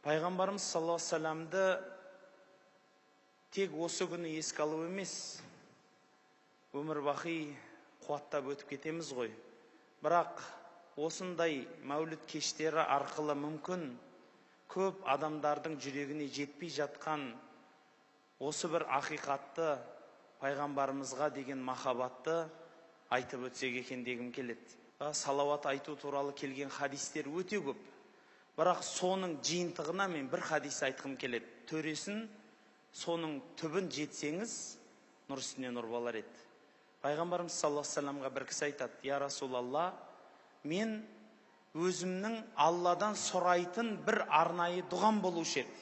Пайғамбарымыз саллаллаху алейхи вассаламды тек осы күні еске алу емес, өмір бақи қуаттап өтіп кетеміз ғой. Бірақ осындай мәуліт кештері арқылы мүмкін көп адамдардың жүрегіне жетпей жатқан осы бір ақиқатты, пайғамбарымызға деген махаббатты айтып өтсек екен дегім келеді. Салауат айту туралы келген хадистер өте көп. Бірақ соның жиынтығына мен бір хадис айтқым келеді. Төресін, соның түбін жетсеңіз, нұр үстіне нұр болар еді. Пайғамбарымыз саллаллаху алейхи вассаламға бір кісі айтады: "Я Расулалла, мен өзімнің Алладан сұрайтын бір арнайы дұғам болушы еді.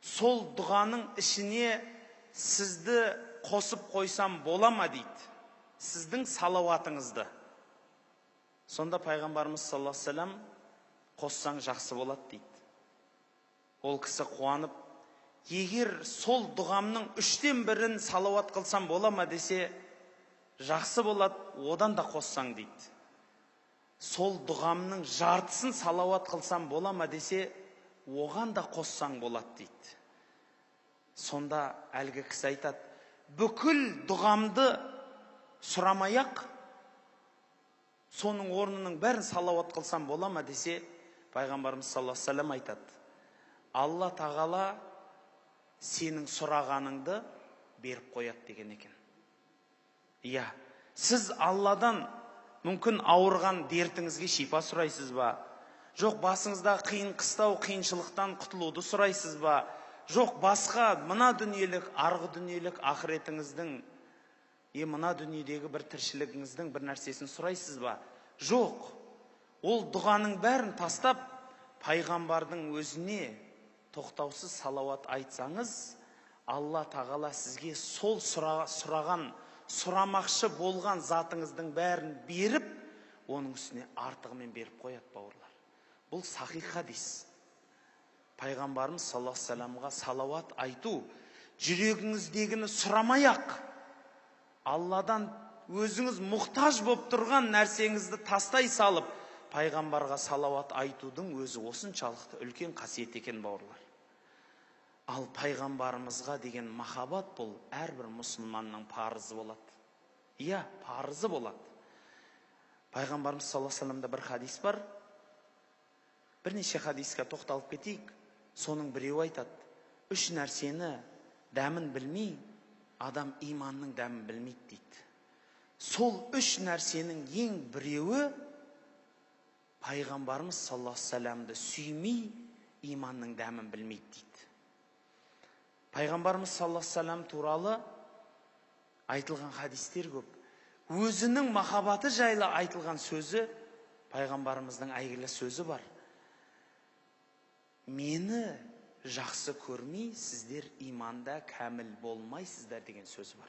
Сол дұғаның ішіне сізді қосып қойсам бола ма?" дейді. Сіздің салауатыңызды. Сонда пайғамбарымыз саллаллаху алейхи вассалам: "Қоссаң жақсы болады" дейді. Ол кісі қуанып: "Егер сол дұғамның 1/3 салауат қылсам бола ма?" десе, "Жақсы болады, одан да қоссаң" дейді. "Сол дұғамның жартысын салауат қылсам бола ма?" десе, "Оған да қоссаң болады" дейді. Сонда әлгі кісі айтады: "Бүкіл дұғамды сұрамай-ақ, соның орнының бәрін салауат қылсам бола ма?" десе, пайғамбарымыз саллаллаху алейхи вассалам айтады: "Алла тағала сенің сұрағаныңды беріп қояды" деген екен. Иә, сіз Алладан мүмкін ауырған дертіңізге шипа сұрайсыз ба? Жоқ, басыңызда қиын қыстау қиыншылықтан құтылуды сұрайсыз ба? Жоқ, басқа мына дүниелік, арғы дүниелік ақыретіңіздің, мына дүниедегі бір тіршілігіңіздің бір нәрсесін сұрайсыз ба? Жоқ, ол дұғаның бәрін тастап, пайғамбардың өзіне тоқтаусыз салауат айтсаңыз, Алла тағала сізге сол сұраған, сұрамақшы болған затыңыздың бәрін беріп, оның үстіне артығымен беріп қояды, бауырлар. Бұл сахих хадис. Пайғамбарымыз саллаллаху алейхи вассаламға салауат айту, жүрегіңіздегіні сұрамай-ақ, Алладан өзіңіз мұқтаж болып тұрған нәрсеңізді тастай салып, пайғамбарға салауат айтудың өзі осыншалықты үлкен қасиет екен, бауырлар. Ал пайғамбарымызға деген махаббат бұл әрбір мұсылманның парызы болады. Иә, парызы болады. Пайғамбарымыз саллаллаху алейхи вассаламда бір хадис бар. Бірнеше хадиске тоқталып кетейік. Соның біреуі айтады: "Үш нәрсені дәмін білмей, адам иманның дәмін білмейді" дейді. Сол үш нәрсенің ең біреуі пайғамбарымыз саллаллаху алейхи вассаламды сүймей, иманның дәмін білмейді дейді. Пайғамбарымыз саллаллаху алейхи вассалам туралы айтылған хадистер көп. Өзінің махаббаты жайлы айтылған сөзі, пайғамбарымыздың әйгілі сөзі бар: "Мені жақсы көрмей, сіздер иманда кәміл болмайсыздар" деген сөзі бар.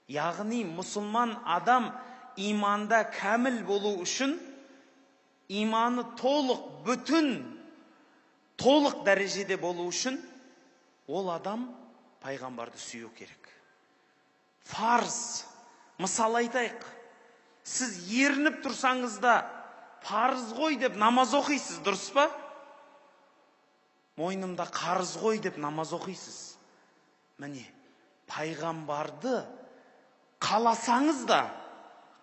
Яғни мұсылман адам иманда кәміл болу үшін, иманы толық, бүтін, толық дәрежеде болу үшін, ол адам пайғамбарды сүю керек. Фарз. Мысал айтайық, сіз ерініп тұрсаңыз да, парыз ғой деп намаз оқисыз, дұрыс па? Мойнымда қарыз ғой деп намаз оқисыз. Міне, пайғамбарды қаласаңыз да,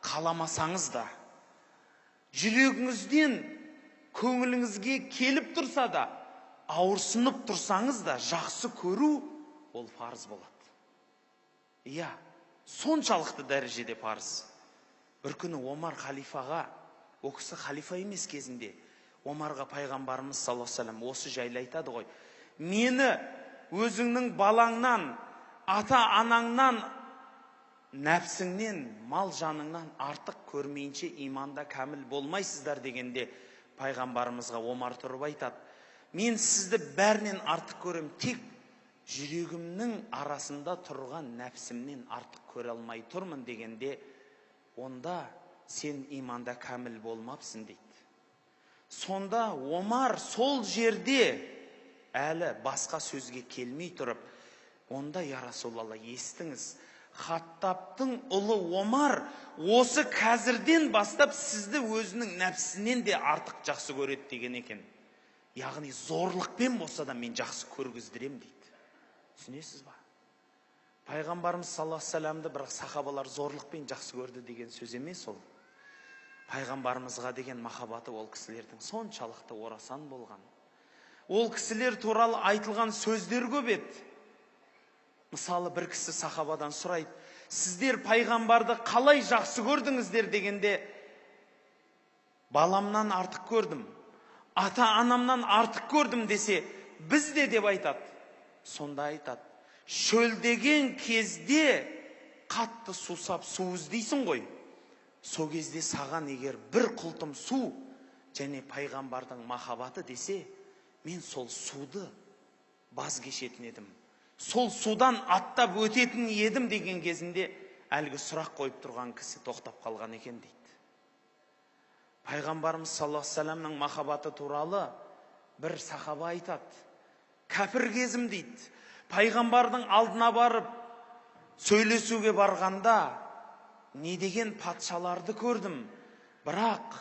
қаламасаңыз да, жүрегіңізден көңіліңізге келіп тұрса да, ауырсынып тұрсаңыз да, жақсы көру ол парыз болады. Иә, соншалықты дәрежеде парыз. Бір күні Омар халифаға, о кісі халифа емес кезінде, Омарға пайғамбарымыз саллаллаху алейхи вассалам осы жайлы айтады ғой: "Мені өзіңнің балаңнан, ата-анаңнан, нәпсіңнен, мал жаныңнан артық көрмейінше иманда кәміл болмайсыздар" дегенде, пайғамбарымызға Омар тұрып айтады: "Мен сізді бәрінен артық көрем, тек жүрегімнің арасында тұрған нәпсімнен артық көре алмай тұрмын" дегенде, онда сен иманда кәміл болмапсың дейді. Сонда Омар сол жерде әлі басқа сөзге келмей тұрып, онда: "Я Расулалла, естіңіз, Хаттабтың ұлы Омар осы қазірден бастап сізді өзінің нәпсінен де артық жақсы көреді" деген екен. яғни зорлықпен болса да мен жақсы көргіздірем дейді. Түсінесіз ба? Пайғамбарымыз саллаллаху алейхи вассаламды бірақ сахабалар зорлықпен жақсы көрді деген сөз емес ол. Пайғамбарымызға деген махаббаты ол кісілердің соншалықты орасан болған. Ол кісілер туралы айтылған сөздер көп еді. Мысалы, бір кісі сахабадан сұрайды, сіздер пайғамбарды қалай жақсы көрдіңіздер дегенде, баламнан артық көрдім, ата-анамнан артық көрдім десе, біз де деп айтады. Сонда айтады, шөлдеген кезде қатты сусап су іздейсің ғой. Сол кезде саған егер бір құлтым су және пайғамбардың махаббаты десе, мен сол суды баз кешетін едім. Сол судан аттап өтетін едім деген кезінде әлгі сұрақ қойып тұрған кісі тоқтап қалған екен дейді. Пайғамбарымыз саллаллаху алейхи вассаламның махаббаты туралы бір сахаба айтады. Кәпір кезім дейді. Пайғамбардың алдына барып сөйлесуге барғанда не деген патшаларды көрдім. Бірақ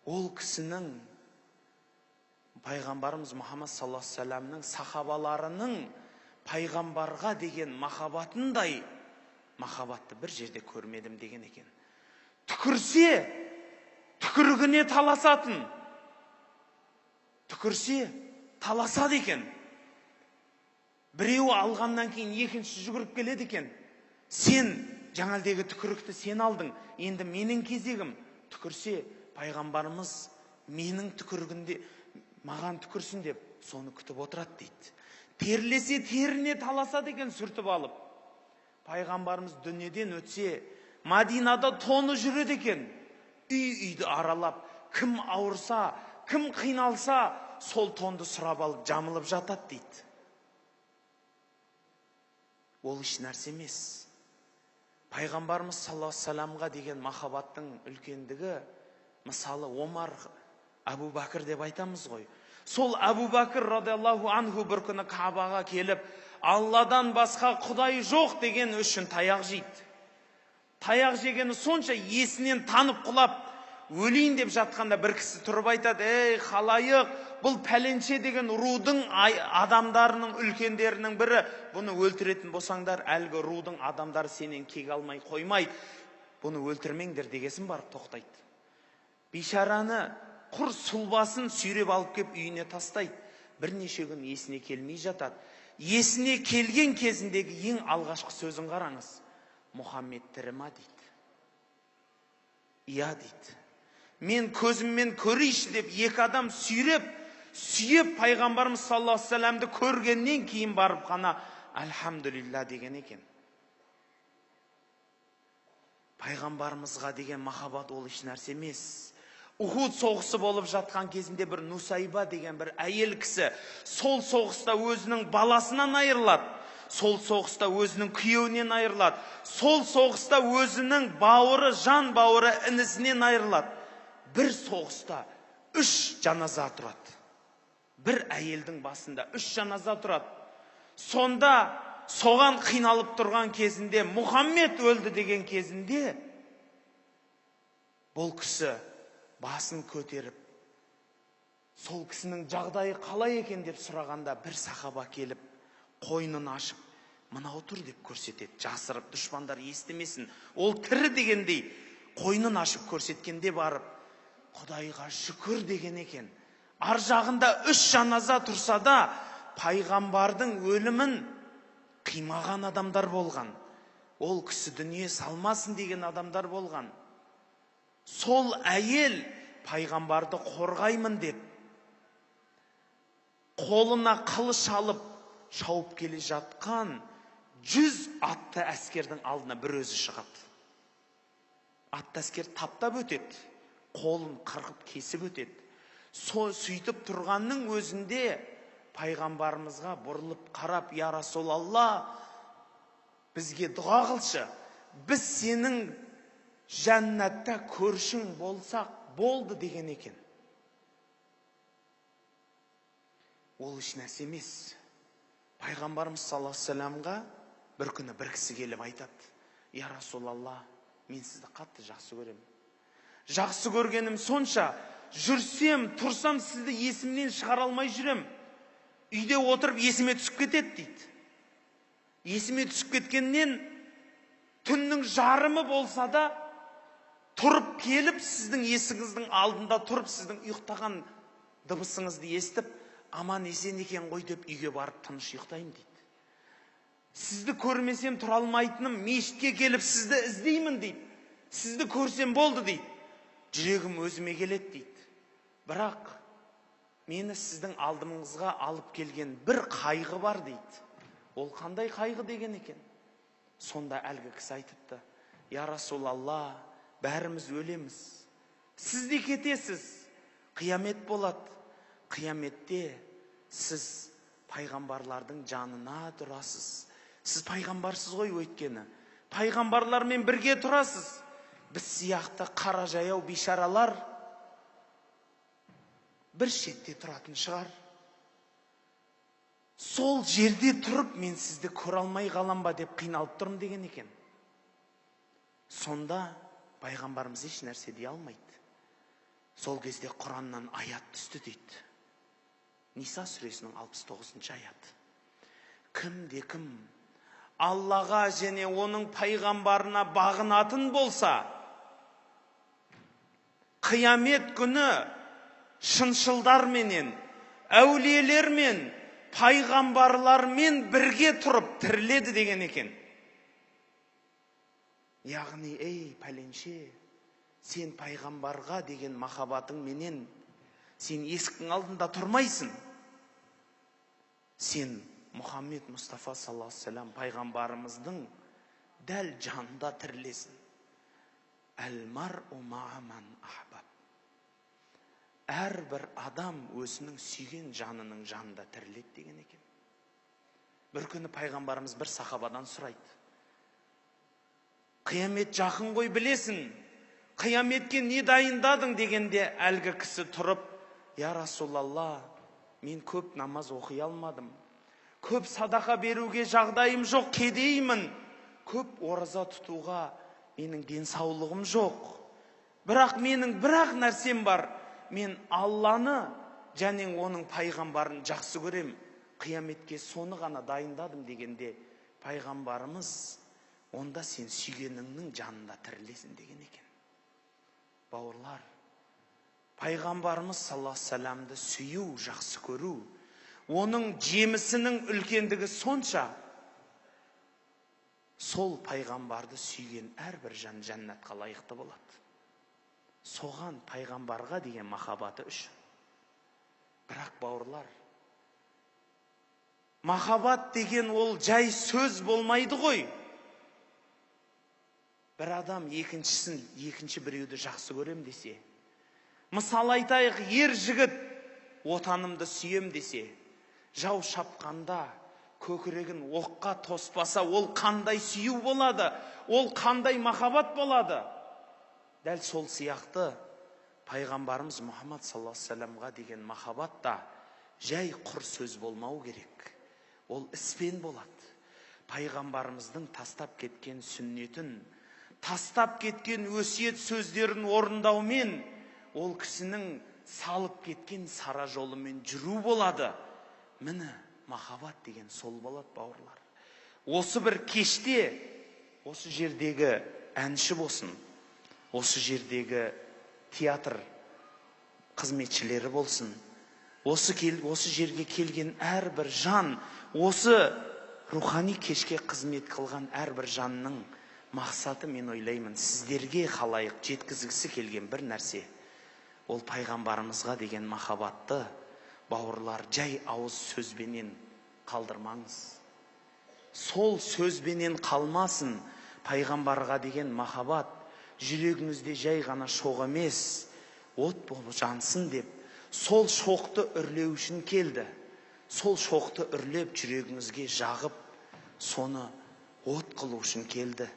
ол кісінің, пайғамбарымыз Мұхаммад саллаллаху алейхи вассаламның сахабаларының пайғамбарға деген махаббатындай махаббатты бір жерде көрмедім деген екен. Түкірсе, түкірігіне таласатын. Түкірсе, таласады екен. Біреуі алғаннан кейін екінші жүгіріп келеді екен. Сен жаңалдегі түкірікті сен алдың, енді менің кезегім. Түкірсе, пайғамбарымыз менің түкірігінде маған түкірсін деп соны күтіп отырады дейді. Терлесе теріне таласады екен сүртіп алып. Пайғамбарымыз дүниеден өтсе, Мадинада тоны жүреді екен. Үй-үйді аралап, кім ауырса, кім қиналса, сол тонды сұрап алып жамылып жатады дейді. Ол еш нәрсе емес. Пайғамбарымыз саллаллаху алейхи вассаламға деген махаббаттың үлкендігі, мысалы Омар, Абу Бәкір деп айтамыз ғой. Сол Абу Бәкір радиаллаху анху бір күні Кабаға келіп, Алладан басқа құдай жоқ деген үшін таяқ жейді. Таяқ жегені сонша есінен танып құлап, өлейін деп жатқанда бір кісі тұрып айтады, ей халайық, бұл пәленше деген рудың адамдарының үлкендерінің бірі, бұны өлтіретін болсаңдар, әлгі рудың адамдары сенен кек алмай қоймайды, бұны өлтірмеңдер дегесін барып тоқтайды. Бейшараны құр сұлбасын сүйреп алып кеп үйіне тастайды. Бірнеше күн есіне келмей жатады. Есіне келген кезіндегі ең алғашқы сөзін қараңыз. Мұхаммед тірі ма дейді. Иә дейді. Мен көзіммен көрейші деп екі адам сүйеп пайғамбарымыз саллаллаху алейхи вассаламды көргеннен кейін барып қана альхамдулилля деген екен. Пайғамбарымызға деген махаббат ол еш нәрсе емес. Ухуд соғысы болып жатқан кезінде бір Нусайба деген бір әйел кісі сол соғыста өзінің баласынан айырылады. Сол соғыста өзінің күйеуінен айырылады. Сол соғыста өзінің бауыры, жан бауыры інісінен айырылады. Бір соғыста 3 жаназа тұрады. Бір әйелдің басында 3 жаназа тұрады. Сонда соған қиналып тұрған кезінде, Мұхаммед өлді деген кезінде, бұл кісі басын көтеріп, сол кісінің жағдайы қалай екен деп сұрағанда, бір сахаба келіп, қойнын ашып, мынау тұр деп көрсетеді. Жасырып, дұшпандар естімесін. Ол тірі дегендей, қойнын ашып көрсеткенде барып, Құдайға шүкір деген екен. Ар жағында 3 жаназа тұрса да, пайғамбардың өлімін қимаған адамдар болған. Ол кісі дүние салмасын деген адамдар болған. Сол әйел пайғамбарды қорғаймын деп, қолына қылыш алып, шауып келе жатқан 100 атты әскердің алдына бір өзі шығады. Атты әскер таптап өтеді, қолын қырқып кесіп өтеді. Сөйтіп тұрғанның өзінде пайғамбарымызға бұрылып қарап, я Расулалла, бізге дұға қылшы, біз сенің жәннатта көршің болсақ болды деген екен. Ол еш нәрсе емес. Пайғамбарымыз саллаллаху алейхи вассаламға бір күні бір кісі келіп айтады, я Расулалла, мен сізді қатты жақсы көремін. Жақсы көргенім сонша, жүрсем, тұрсам сізді есімнен шығара алмай жүрем. Үйде отырып есіме түсіп кетеді дейді. Есіме түсіп кеткеннен түннің жарымы болса да тұрып келіп, сіздің есігіңіздің алдында тұрып, сіздің ұйықтаған дыбысыңызды естіп, аман есен екен ғой деп үйге барып тыныш ұйықтаймын дейді. Сізді көрмесем тұра алмайтыным, мешітке келіп сізді іздеймін дейді. Сізді көрсем болды дейді. Жүрегім өзіме келеді дейді. Бірақ мені сіздің алдымыңызға алып келген бір қайғы бар дейді. Ол қандай қайғы деген екен? Сонда әлгі кісі айтыпты: я Расулалла, бәріміз өлеміз. Сіз де кетесіз. Қиямет болады. Қияметте сіз пайғамбарлардың жанына тұрасыз. Сіз пайғамбарсыз ғой өйткені. Пайғамбарлармен бірге тұрасыз. Біз сияқты қара жаяу бейшаралар бір шетте тұратын шығар. Сол жерде тұрып мен сізді көре алмай қалам ба деп қиналып тұрмын деген екен. Сонда пайғамбарымыз еш нәрсе дей алмайды. Сол кезде Құраннан аят түсті дейді. Ниса сүресінің 69-шы аят. Кімде-кім Аллаға және оның пайғамбарына бағынатын болса, қиямет күні шыншылдарменен, әулиелермен, пайғамбарлармен бірге тұрып тіріледі деген екен. Яғни, ей пәленше, сен пайғамбарға деген махаббатың менен сен есіктің алдында тұрмайсың. Сен Мұхаммед Мұстафа саллаллаху алейхи вассалам пайғамбарымыздың дәл жанында тірілесің. Әл-мар'у ма'a ман ахбаб. Әрбір адам өзінің сүйген жанының жанында тіріледі деген екен. Бір күні пайғамбарымыз бір сахабадан сұрайды: қиямет жақын ғой, білесің, қияметке не дайындадың дегенде, әлгі кісі тұрып: я Расулалла, мен көп намаз оқи алмадым, көп садақа беруге жағдайым жоқ, кедеймін, көп ораза тұтуға менің денсаулығым жоқ. Бірақ менің бір-ақ нәрсем бар, мен Алланы және оның пайғамбарын жақсы көрем, қияметке соны ғана дайындадым дегенде, пайғамбарымыз: онда сен сүйгеніңнің жанында тірілесің деген екен. Бауырлар, пайғамбарымыз саллаллаху алейхи вассаламды сүю, жақсы көру, оның жемісінің үлкендігі сонша, сол пайғамбарды сүйген әрбір жан жәннатқа лайықты болады. Соған, пайғамбарға деген махаббаты үшін. Бірақ бауырлар, махаббат деген ол жай сөз болмайды ғой. Бір адам екінші біреуді жақсы көрем десе, мысалы айтайық, ер жігіт отанымды сүйем десе, жау шапқанда көкірегін оққа тоспаса, ол қандай сүю болады, ол қандай махаббат болады. Дәл сол сияқты пайғамбарымыз Мұхаммад саллаллаху алейхи вассаламға деген махаббат та жай құр сөз болмау керек. Ол іспен болады. Пайғамбарымыздың тастап кеткен сүннетін, тастап кеткен өсиет сөздерін орындаумен, ол кісінің салып кеткен сара жолымен жүру болады. Міне, махаббат деген сол болады, бауырлар. Осы бір кеште, осы жердегі әнші болсын, осы жердегі театр қызметшілері болсын, осы жерге келген әрбір жан, осы рухани кешке қызмет қылған әрбір жанның мақсаты, мен ойлаймын, сіздерге халайық жеткізгісі келген бір нәрсе. Ол пайғамбарымызға деген махаббатты, бауырлар, жай ауыз сөзбенен қалдырмаңыз. Сол сөзбенен қалмасын. Пайғамбарға деген махаббат жүрегіңізде жай ғана шоқ емес, от болып жансын деп, сол шоқты үрлеу үшін келді. Сол шоқты үрлеп жүрегіңізге жағып, соны от қылу үшін келді.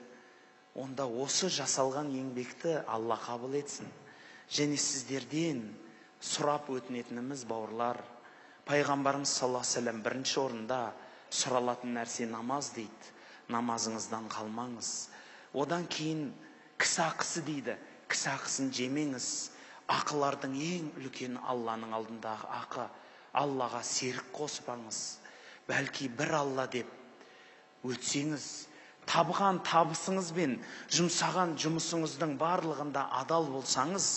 Онда осы жасалған еңбекті Алла қабыл етсін. Және сіздерден сұрап өтінетініміз, бауырлар, пайғамбарымыз саллаллаху алейхи вассалам бірінші орында сұралатын нәрсе намаз дейді. Намазыңыздан қалмаңыз. Одан кейін кісі ақысы дейді. Кісі ақысын жемеңіз. Ақылардың ең үлкені Алланың алдындағы ақы. Аллаға серік қоспаңыз. Бәлки бір Алла деп өтсеңіз, табған табысыңыз бен жұмсаған жұмысыңыздың барлығында адал болсаңыз,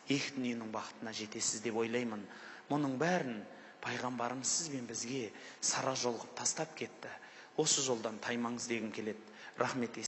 екі дүниенің бақытына жетесіз деп ойлаймын. Мұның бәрін пайғамбарымыз сіз бен бізге сара жол қылып тастап кетті. Осы жолдан таймаңыз дегім келеді. Рахмет.